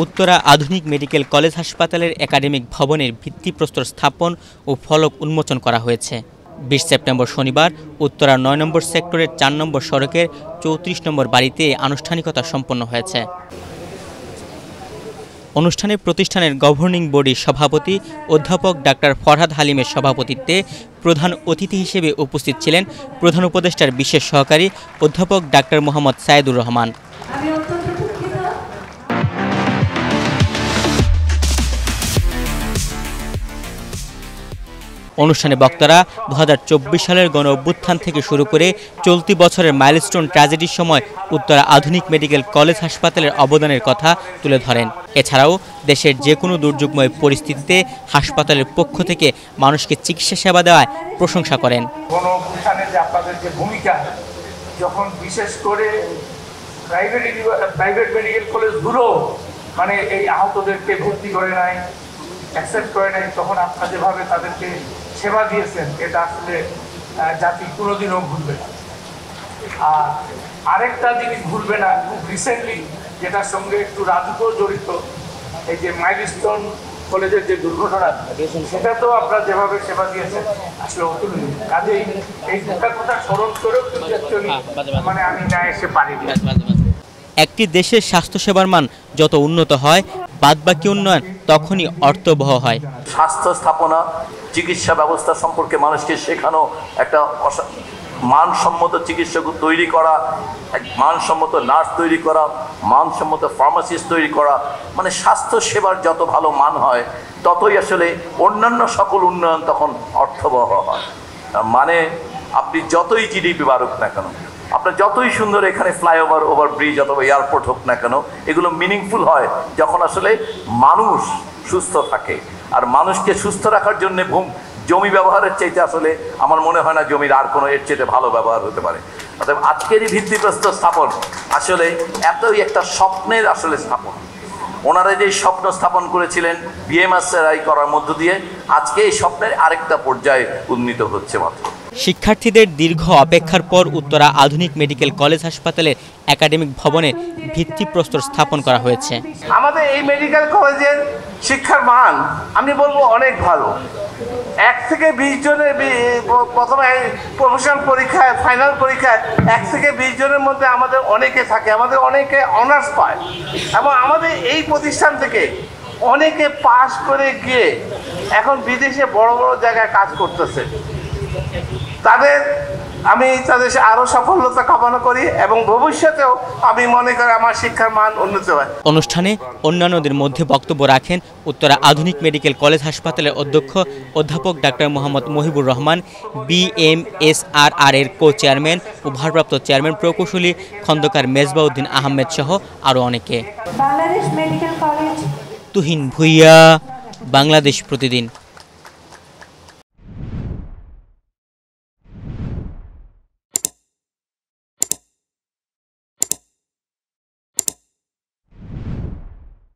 উত্তরা আধুনিক medical college হাসপাতালের academic ভবনের ভিত্তিপ্রস্তর স্থাপন ও ফলক উন্মোচন করা হয়েছে। 20 সেপ্টেম্বর শনিবার উত্তরা 9 নম্বর সেক্টরের 4 নম্বর সড়কের 34 নম্বর বাড়িতে আনুষ্ঠানিকতা সম্পন্ন হয়েছে। অনুষ্ঠানে প্রতিষ্ঠানের গভর্নিং বডির সভাপতি অধ্যাপক ডাক্তার ফরহাদ হালিমের সভাপতিত্বে প্রধান অতিথি হিসেবে উপস্থিত ছিলেন প্রধান উপদেষ্টার বিশেষ সহকারী অধ্যাপক ডাক্তার মোহাম্মদ সাইদুর রহমান। অনুষ্ঠানে বক্তারা 2024 সালের গণ অভ্যুত্থান থেকে শুরু করে চলতি বছরের মাইলস্টোন ট্র্যাজেডির সময় উত্তরা আধুনিক মেডিকেল কলেজ হাসপাতালের অবদানের কথা তুলে ধরেন। এছাড়াও দেশের যে কোনো দুর্যোগময় পরিস্থিতিতে হাসপাতালের পক্ষ থেকে মানুষকে চিকিৎসা সেবা দেওয়ায় প্রশংসা করেন। গণ অভ্যুত্থানের যে আপনাদের যে ভূমিকা, যখন বিশেষ করে প্রাইভেট মেডিকেল কলেজগুলো মানে এই আহতদেরকে ভর্তি করে নাই, অ্যাকসেপ্ট করে নাই, তখন আপনারা যেভাবে তাদেরকে সেবা দিয়েছেন এটা আসলে জাতি কোনোদিনও ভুলবে না। আর আরেকটা জিনিস ভুলবে না, খুব রিসেন্টলি যেটার সঙ্গে একটু রাজুকও জড়িত, এই যে মাইলস্টোন কলেজের যে দুর্ঘটনা, সেটা তো আপনারা যেভাবে সেবা দিয়েছেন আসলে অতুলনীয়। কাজেই এই দুটা কথা স্মরণ করেও কিন্তু অ্যাকচুয়ালি মানে আমি না এসে পারি। একটি দেশের স্বাস্থ্যসেবার মান যত উন্নত হয়, বাদবাকি উন্নয়ন তখনই অর্থবহ হয়। স্বাস্থ্য স্থাপনা, চিকিৎসা ব্যবস্থা সম্পর্কে মানুষকে শেখানো, একটা মানসম্মত চিকিৎসক তৈরি করা, মানসম্মত নার্স তৈরি করা, মানসম্মত ফার্মাসিস্ট তৈরি করা, মানে স্বাস্থ্য সেবার যত ভালো মান হয় ততই আসলে অন্যান্য সকল উন্নয়ন তখন অর্থবহ হয়। মানে আপনি যতই জিডিপি বাড়ুক না কেন, আপনার যতই সুন্দর এখানে ফ্লাইওভার, ওভারব্রিজ অথবা এয়ারপোর্ট হোক না কেন, এগুলো মিনিংফুল হয় যখন আসলে মানুষ সুস্থ থাকে। আর মানুষকে সুস্থ রাখার জন্য জমি ব্যবহারের চাইতে আসলে আমার মনে হয় না জমির আর কোনো এর চাইতে ভালো ব্যবহার হতে পারে। অর্থাৎ আজকেরই ভিত্তিপ্রস্তর স্থাপন আসলে এতই একটা স্বপ্নের আসলে স্থাপন। ওনারা যে স্বপ্ন স্থাপন করেছিলেন বিএমএসআই করার মধ্য দিয়ে আজকে এই স্বপ্নের আরেকটা পর্যায়ে উন্নীত হচ্ছে মাত্র। শিক্ষার্থীদের দীর্ঘ অপেক্ষার পর উত্তরা আধুনিক মেডিকেল কলেজ হাসপাতালের একাডেমিক ভবনে ভিত্তিপ্রস্তর স্থাপন করা হয়েছে। আমাদের এই মেডিকেল কলেজের শিক্ষার মান আমি বলবো অনেক ভালো। 1 থেকে 20 জনের প্রথমে প্রফেশনাল পরীক্ষায়, ফাইনাল পরীক্ষায় 1 থেকে 20 জনের মধ্যে আমাদের অনেকে থাকে, আমাদের অনেকে অনার্স পায়, এবং আমাদের এই প্রতিষ্ঠান থেকে অনেকে পাশ করে গিয়ে এখন বিদেশে বড় বড় জায়গায় কাজ করতেছে। আমি তাদের আরো সফলতা কামনা করি এবং ভবিষ্যতেও আমি মনে করি আমার শিক্ষার মান উন্নত হয়। অনুষ্ঠানে অন্যান্যদের মধ্যে বক্তব্য রাখেন উত্তরা আধুনিক মেডিকেল কলেজ হাসপাতালের অধ্যক্ষ অধ্যাপক ডাক্তার মোহাম্মদ মহিবুর রহমান, BMSRR এর কো-চেয়ারম্যান ও ভারপ্রাপ্ত চেয়ারম্যান প্রকৌশলী খন্দকার মেজবাউদ্দিন আহমেদ সহ আরও অনেকে। Bangladesh medical college. তুহিন ভুইয়া, বাংলাদেশ প্রতিদিন।